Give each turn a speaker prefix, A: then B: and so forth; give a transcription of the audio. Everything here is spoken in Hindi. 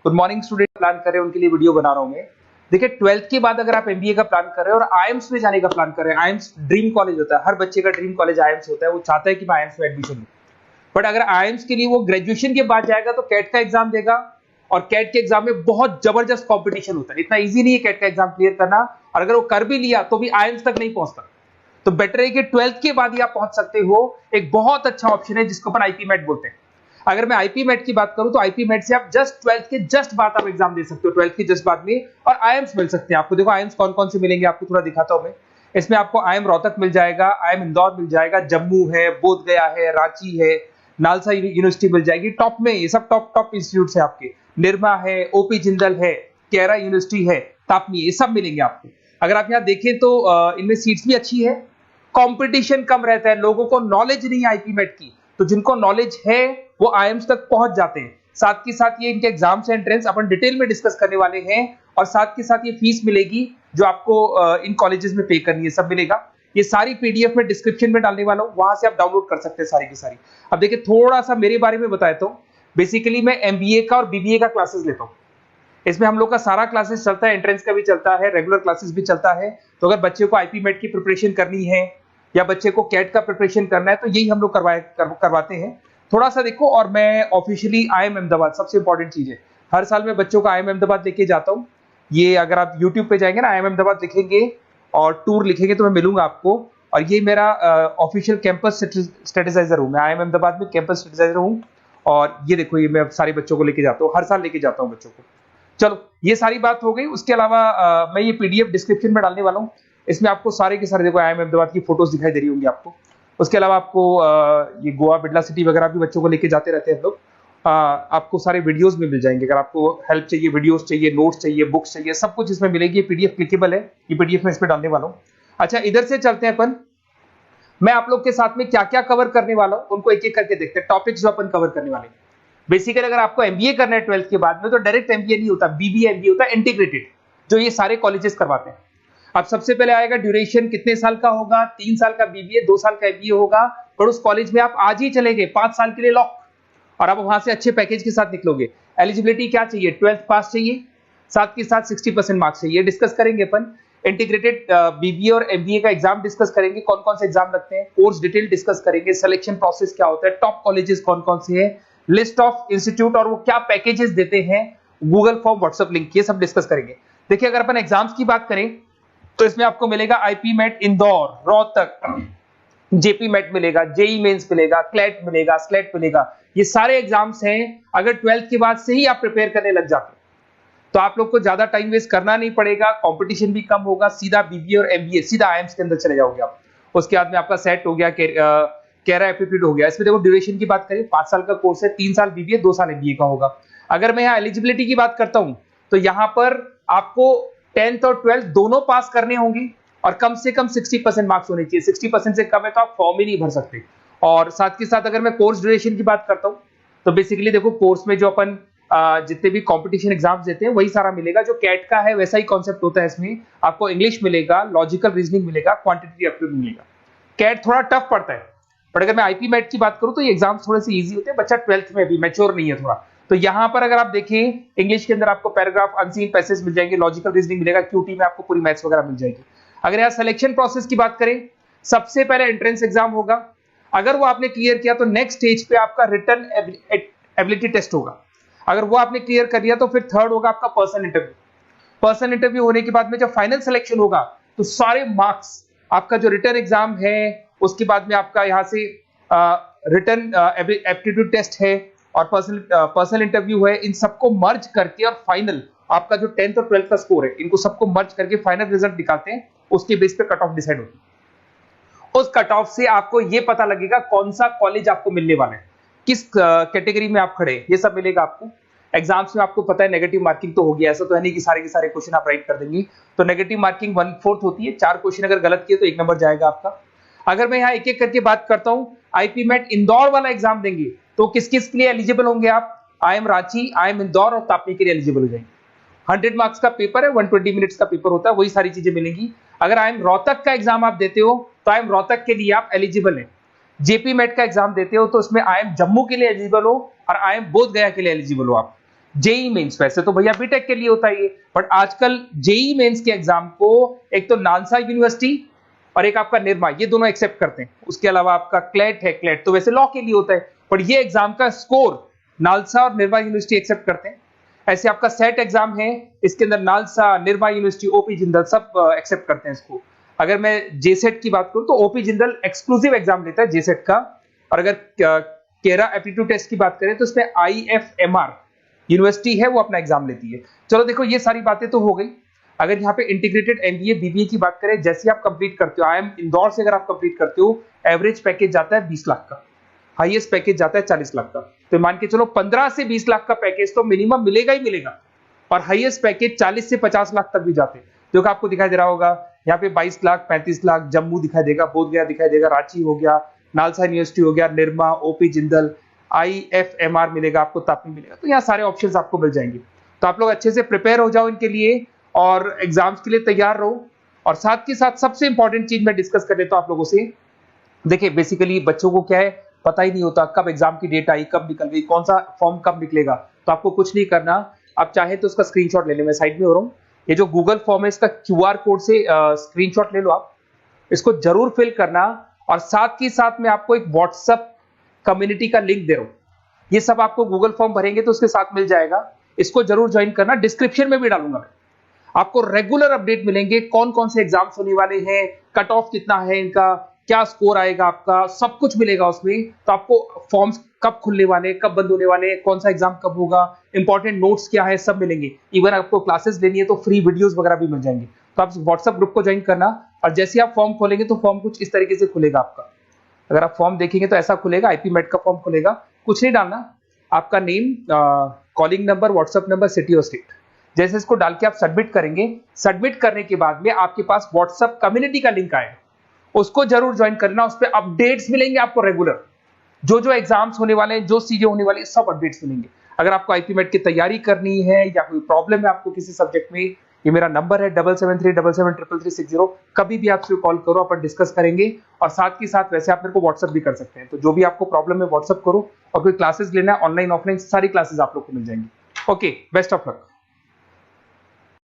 A: गुड मॉर्निंग स्टूडेंट प्लान कर रहे हैं उनके लिए वीडियो बना रहा हूं मैं। देखिए 12th के बाद अगर आप एमबीए का प्लान कर रहे हैं और आईएम्स में जाने का प्लान कर रहे हैं, आईएम्स ड्रीम कॉलेज होता है, हर बच्चे का ड्रीम कॉलेज आईएम्स होता है, वो चाहता है कि मैं आईएम्स में एडमिशन लूं। बट अगर आईएम्स के लिए वो ग्रेजुएशन के बाद जाएगा तो कैट का एग्जाम देगा और कैट के एग्जाम में बहुत जबरदस्त कंपटीशन होता है, इतना इजी नहीं है कैट का एग्जाम क्लियर करना, और अगर वो कर भी लिया तो भी आईएम्स तक नहीं पहुंचता। तो बेटर है कि 12th के बाद ही आप पहुंच सकते हो। एक बहुत अच्छा ऑप्शन है जिसको अपन आईपी मेट बोलते हैं। अगर मैं आईपी मेट की बात करूं तो आईपी मेट से आप जस्ट 12th के जस्ट बाद आप एग्जाम दे सकते हो, 12th के जस्ट बाद में, और आईएम्स मिल सकते हैं आपको। देखो आईएम्स कौन कौन से मिलेंगे आपको थोड़ा दिखाता हूं मैं। इसमें आपको आईएम रोहतक मिल जाएगा, आईएम इंदौर मिल जाएगा, जम्मू है, बोधगया है, रांची है, नालसा यूनिवर्सिटी मिल जाएगी। टॉप में ये सब टॉप इंस्टीट्यूट है आपके, निर्मा है, ओपी जिंदल है, केरा यूनिवर्सिटी है, तापनी, ये सब मिलेंगे आपको। अगर आप यहाँ देखें तो इनमें सीट्स भी अच्छी है, कंपटीशन कम रहता है, लोगों को नॉलेज नहीं है आईपी मेट की, तो जिनको नॉलेज है वो आईएम्स तक पहुंच जाते हैं। साथ के साथ ये इनके एग्जाम्स एंट्रेंस अपन डिटेल में डिस्कस करने वाले हैं, और साथ के साथ ये फीस मिलेगी जो आपको इन कॉलेजेस में पे करनी है, सब मिलेगा। ये सारी पीडीएफ में डिस्क्रिप्शन में डालने वाला हूँ, वहां से आप डाउनलोड कर सकते हैं सारी की सारी। अब देखिए थोड़ा सा मेरे बारे में बताता हूँ। बेसिकली मैं एमबीए का और बीबीए का क्लासेस लेता हूँ। इसमें हम लोग का सारा क्लासेस चलता है, एंट्रेंस का भी चलता है, रेगुलर क्लासेस भी चलता है। तो अगर बच्चे को आईपी मेट की प्रिपरेशन करनी है या बच्चे को कैट का प्रिपरेशन करना है तो यही हम लोग करवाते हैं। थोड़ा सा देखो, और मैं ऑफिशियली आईएम अहमदाबाद, सबसे इंपॉर्टेंट चीज है, हर साल मैं बच्चों को आईएम अहमदाबाद लेके जाता हूँ। ये अगर आप यूट्यूब पे जाएंगे ना, आईएम अहमदाबाद लिखेंगे और टूर लिखेंगे तो मैं मिलूंगा आपको। और ये मेरा ऑफिशियल कैंपस स्ट्रेटेजाइजर हूँ, मैं आईएम अहमदाबाद में कैंपस स्ट्रेटेजाइजर हूँ। और ये देखो, ये मैं सारे बच्चों को लेके जाता हूँ, हर साल लेके जाता हूँ बच्चों को। चलो ये सारी बात हो गई। उसके अलावा मैं ये पीडीएफ डिस्क्रिप्शन में डालने वाला हूँ। इसमें आपको सारे के सारे देखो आईएम अहमदाबाद की फोटोज दिखाई दे रही होंगी आपको। उसके अलावा आपको ये गोवा बिरला सिटी वगैरह भी बच्चों को लेके जाते रहते हैं हम लोग। आपको सारे वीडियोस में मिल जाएंगे। अगर आपको हेल्प चाहिए, वीडियोस चाहिए, नोट्स चाहिए, बुक्स चाहिए, सब कुछ इसमें मिलेगी। ये पीडीएफ क्लिकेबल है, ये पीडीएफ में इसमें डालने वाला हूँ। अच्छा इधर से चलते हैं अपन, मैं आप लोग के साथ में क्या क्या कवर करने वाला हूँ उनको एक एक करके देखते हैं, टॉपिक्स जो अपन कवर करने वाले हैं। बेसिकली अगर आपको एमबीए करना है 12th के बाद में तो डायरेक्ट एमबीए नहीं होता, बीबीए एमबीए होता है, इंटीग्रेटेड, जो ये सारे कॉलेजेस करवाते हैं। अब सबसे पहले आएगा ड्यूरेशन, कितने साल का होगा, 3 साल का बीबीए, 2 साल का एमबीए होगा, और उस कॉलेज में आप आज ही चलेंगे 5 साल के लिए लॉक, और आप वहां से अच्छे पैकेज के साथ निकलोगे। एलिजिबिलिटी क्या चाहिए, 12th पास चाहिए, साथ के साथ 60% मार्क्स चाहिए। डिस्कस करेंगे अपन इंटीग्रेटेड बीबीए और एमबीए का एग्जाम डिस्कस करेंगे, कौन कौन से एग्जाम लगते हैं, कोर्स डिटेल डिस्कस करेंगे, सिलेक्शन प्रोसेस क्या होता है, टॉप कॉलेजेस कौन कौन से हैं, लिस्ट ऑफ इंस्टीट्यूट और वो क्या पैकेजेस देते हैं, गूगल फॉर्म, व्हाट्सएप लिंक, ये सब डिस्कस करेंगे। देखिए अगर अपन एग्जाम्स की बात करें तो इसमें आपको मिलेगा IPMAT Indore, Rohtak, JIPMAT मिलेगा, जेई मेंस मिलेगा, क्लेट मिलेगा, स्लेट मिलेगा। ये सारे एग्जाम्स हैं। अगर 12th के बाद से ही आप प्रिपेयर करने लग जाते हैं तो आप लोग को ज्यादा टाइम वेस्ट करना नहीं पड़ेगा, कंपटीशन भी कम होगा, सीधा बीबीए और एमबीए सीधा आईएम्स के अंदर चले जाओगे आप। उसके बाद में आपका सेट हो गया, कैरा एप्टीट्यूड हो गया। इसमें देखो ड्यूरेशन की बात करें, 5 साल का कोर्स है, 3 साल बीबीए, 2 साल एमबीए का होगा। अगर मैं यहाँ एलिजिबिलिटी की बात करता हूं तो यहाँ पर आपको 10th और 12th दोनों पास करने होंगे और कम से कम 60% मार्क्स होने चाहिए। 60% से कम है तो आप फॉर्म ही नहीं भर सकते। और साथ के साथ अगर मैं कोर्स ड्यूरेशन की बात करता हूं तो बेसिकली देखो कोर्स में जो अपन जितने भी कंपटीशन एग्जाम्स देते हैं वही सारा मिलेगा। जो कैट का है वैसा ही कॉन्सेप्ट होता है। इसमें आपको इंग्लिश मिलेगा, लॉजिकल रीजनिंग मिलेगा, क्वांटिटेटिव एप्टीट्यूड मिलेगा। कैट थोड़ा टफ पड़ता है, बट अगर मैं आईपी मेट की बात करूं तो ये एग्जाम्स थोड़े से इजी होते हैं। बच्चा 12th में भी मैच्योर नहीं है थोड़ा, तो यहां पर अगर आप देखें इंग्लिश के अंदर आपको पैराग्राफ, अनसीन पैसेज मिल जाएंगे, लॉजिकल रीजनिंग मिलेगा, क्यूटी में आपको पूरी मैथ्स वगैरह मिल जाएगी। अगर यहाँ सिलेक्शन प्रोसेस की बात करें, सबसे पहले एंट्रेंस एग्जाम होगा। अगर वो आपने क्लियर किया तो नेक्स्ट स्टेज पे आपका रिटन एबिलिटी टेस्ट होगा। अगर वो आपने क्लियर कर लिया तो फिर थर्ड होगा आपका पर्सनल इंटरव्यू। पर्सनल इंटरव्यू होने के बाद में जब फाइनल सिलेक्शन होगा तो सारे मार्क्स, आपका जो रिटन एग्जाम है, उसके बाद में आपका यहाँ से रिटन एप्टीट्यूड टेस्ट है और पर्सनल इंटरव्यू है, इन सबको मर्ज करके और फाइनल आपका जो 10th और 12th का स्कोर है, इनको सबको मर्ज करके फाइनल रिजल्ट निकालते हैं। उसके बेस पे कट ऑफ डिसाइड होती है। उस कट ऑफ से आपको ये पता लगेगा कौन सा कॉलेज आपको मिलने वाला है, किस कैटेगरी में आप खड़े, ये सब मिलेगा आपको। एग्जाम्स में आपको पता है नेगेटिव मार्किंग तो होगी, ऐसा तो है नहीं कि सारे के सारे क्वेश्चन आप राइट कर देंगे। तो नेगेटिव मार्किंग 1/4 होती है, 4 क्वेश्चन अगर गलत किए तो 1 नंबर जाएगा आपका। अगर मैं यहाँ एक एक करके बात करता हूँ, आईपी मेट इंदौर वाला एग्जाम देंगे तो किस किस के लिए एलिजिबल होंगे आप, आईएम रांची, आईएम इंदौर और तापनी के लिए एलिजिबल हो जाएंगे। 100 मार्क्स का पेपर है, 120 मिनट्स का पेपर होता है, वही सारी चीजें मिलेंगी। अगर आईएम रोहतक का एग्जाम आप देते हो तो आईएम रोहतक के लिए आप एलिजिबल हैं। जेपी मेट का एग्जाम देते हो तो उसमें आईएम जम्मू के लिए एलिजिबल हो और आईएम बोधगया के लिए एलिजिबल हो आप। जेई मेंस, वैसे तो भैया बीटेक के लिए होता है ये, बट आजकल जेई मेंस के एग्जाम को एक तो नालसा यूनिवर्सिटी और एक आपका निर्मा, ये दोनों एक्सेप्ट करते हैं। उसके अलावा आपका क्लेट है, क्लेट तो वैसे लॉ के लिए होता है, पर ये एग्जाम का स्कोर नालसा और निर्मा यूनिवर्सिटी एक्सेप्ट करते हैं। ऐसे आपका सेट एग्जाम है, इसके अंदर NALSA, Nirma university, OP Jindal सब एक्सेप्ट करते हैं इसको। अगर मैं जेसेट की बात करूं तो ओपी जिंदल एक्सक्लूसिव एग्जाम लेता है जेसेट का, और अगर केरा एप्टीट्यूड टेस्ट की बात करें तो इसमें आईएफएमआर यूनिवर्सिटी है वो अपना एग्जाम लेती है। चलो देखो ये सारी बातें तो हो गई। अगर यहाँ पे इंटीग्रेटेड एमबीए बीबीए की बात करें, जैसे आप कंप्लीट करते हो, आईएम इंदौर से अगर आप कंप्लीट करते हो, एवरेज पैकेज जाता है 20 लाख का, हाईएस्ट पैकेज जाता है 40 लाख का। तो मान के चलो 15 से 20 लाख का पैकेज तो मिनिमम मिलेगा ही मिलेगा, और हाईएस्ट पैकेज 40 से 50 लाख तक भी जाते हैं। जो कि आपको दिखाई दे रहा होगा यहाँ पे 22 लाख, 35 लाख, जम्मू दिखाई देगा, बोधगया दिखाई देगा, रांची हो गया, नालसा यूनिवर्सिटी हो गया, निर्मा, ओपी जिंदल, आईएफएमआर मिलेगा आपको, तापी मिलेगा। तो यहाँ सारे ऑप्शंस आपको मिल जाएंगे। तो आप लोग अच्छे से प्रिपेयर हो जाओ इनके लिए और एग्जाम्स के लिए तैयार रहो। और साथ के साथ सबसे इंपॉर्टेंट चीज मैं डिस्कस कर लेता हूं आप लोगों से। देखिए बेसिकली बच्चों को क्या है, पता ही नहीं होता कब एग्जाम की डेट आई, कब निकल गई, कौन सा फॉर्म कब निकलेगा। तो आपको कुछ नहीं करना, आप चाहे तो उसका स्क्रीनशॉट ले लें, मैं साइड में हो रहा हूँ। ये जो गूगल फॉर्म है इसका क्यूआर कोड से स्क्रीनशॉट ले लो आप, इसको जरूर फिल करना। और साथ ही साथ मैं आपको एक व्हाट्सएप कम्युनिटी का लिंक दे रहा हूं, ये सब आपको गूगल फॉर्म भरेंगे तो उसके साथ मिल जाएगा, इसको जरूर ज्वाइन करना। डिस्क्रिप्शन में भी डालूंगा मैं, आपको रेगुलर अपडेट मिलेंगे, कौन कौन से एग्जाम्स होने वाले हैं, कट ऑफ कितना है इनका, क्या स्कोर आएगा आपका, सब कुछ मिलेगा उसमें। तो आपको फॉर्म्स कब खुलने वाले, कब बंद होने वाले, कौन सा एग्जाम कब होगा, इंपॉर्टेंट नोट्स क्या है, सब मिलेंगे। इवन आपको क्लासेस लेनी है तो फ्री वीडियोस वगैरह भी मिल जाएंगे। तो आप व्हाट्सएप ग्रुप को ज्वाइन करना, और जैसे आप फॉर्म खोलेंगे तो फॉर्म कुछ इस तरीके से खुलेगा आपका। अगर आप फॉर्म देखेंगे तो ऐसा खुलेगा, आईपी मेट का फॉर्म खुलेगा। कुछ नहीं डालना, आपका name, calling number, WhatsApp number, city और स्टेट, जैसे इसको डाल के आप सबमिट करेंगे। सबमिट करने के बाद में आपके पास व्हाट्सएप कम्युनिटी का लिंक आएगा, उसको जरूर ज्वाइन करना। उस पर अपडेट्स मिलेंगे आपको रेगुलर, जो एग्जाम्स होने वाले हैं, जो चीजें होने वाली है, सब अपडेट्स मिलेंगे। अगर आपको आईपी मेट की तैयारी करनी है या कोई प्रॉब्लम है आपको किसी सब्जेक्ट में, ये मेरा नंबर है 7737733360, कभी भी आपसे कॉल करो, अपन डिस्कस करेंगे। और साथ ही साथ वैसे आप मेरे को व्हाट्सएप भी कर सकते हैं। तो जो भी आपको प्रॉब्लम है व्हाट्सएप करो, और कोई क्लासेस लेना है ऑनलाइन ऑफलाइन, सारी क्लासेस आप लोग को मिल जाएंगी। Okay, best of luck.